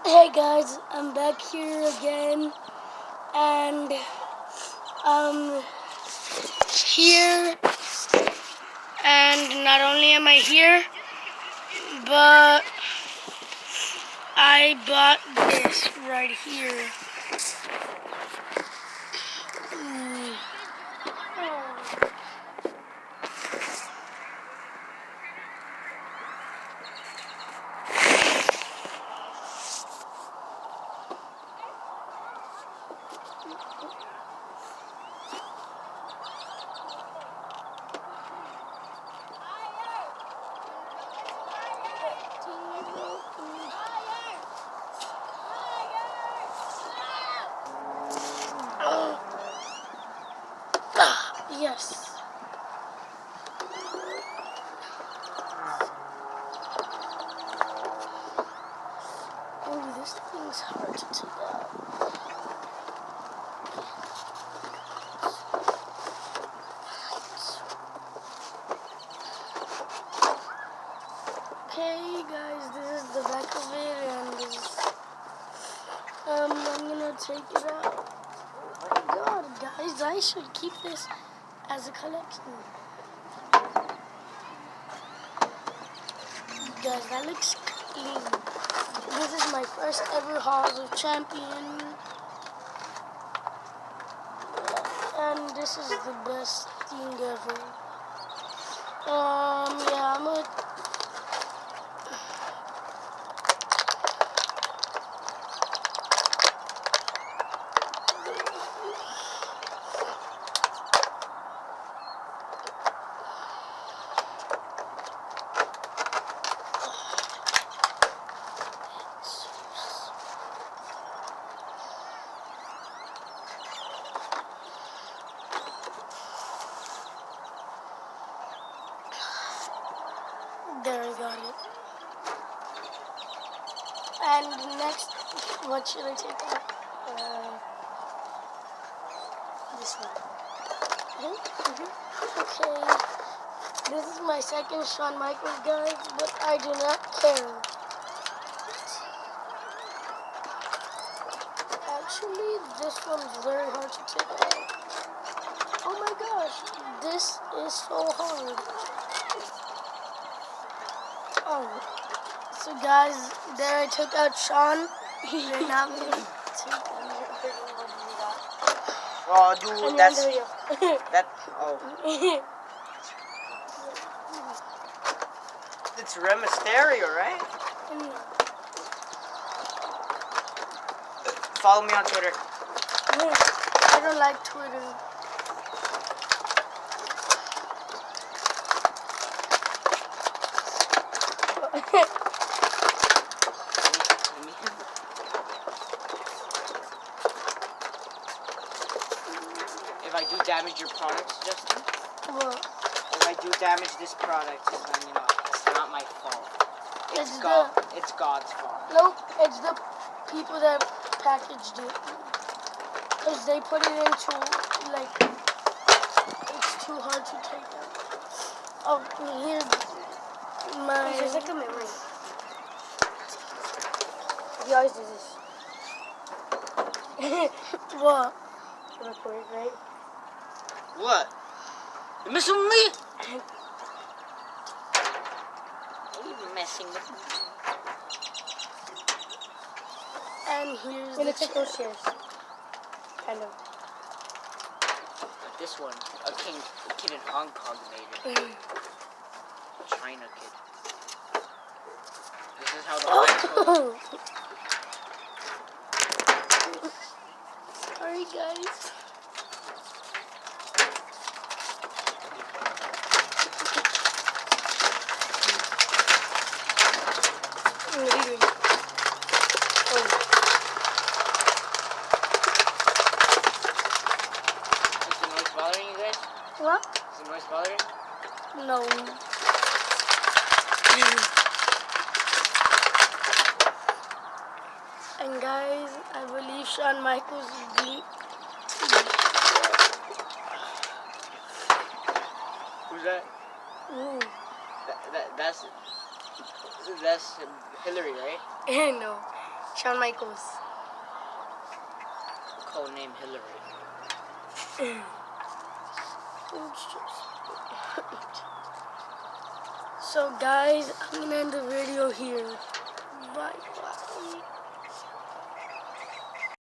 Hey guys, I'm back here again, and I'm here, and not only am I here, but I bought this right here. Mm. Yes. Oh, this thing's hard to take out. Okay, guys, this is the back of it, and this, I'm gonna take it out. Oh my God, guys, I should keep this as a collection. Guys, that looks clean. This is my first ever Halls of Champion. And this is the best thing ever. Yeah, I'm gonna... There, I got it. And next, what should I take out? This one. Okay. This is my second Shawn Michaels, guys, but I do not care. Actually, this one's very hard to take out. Oh my gosh, this is so hard. Oh, so guys, there I took out Shawn. You're not me. Oh, dude, that's that. Oh, it's Rey Mysterio, right? Follow me on Twitter. I don't like Twitter. If I do damage your products, Justin. What? If I do damage this product, then it's not my fault. It's God's fault. Nope, it's the people that packaged it. Because they put it into, like, it's too hard to take out. Oh, here's my... It's just like a memory. He always does this. What? Record, right? What? You messing with me? Are you messing with me? And here's It looks like those chairs. Kind of. This one, a kid in Hong Kong made it. China kid. This is how the lights go. Sorry, guys. What? Is the noise bothering you? No. And guys, I believe Shawn Michaels beat. Who's that? Ooh. That's Hillary, right? No. Shawn Michaels. Codename Hillary. So guys, I'm gonna end the video here.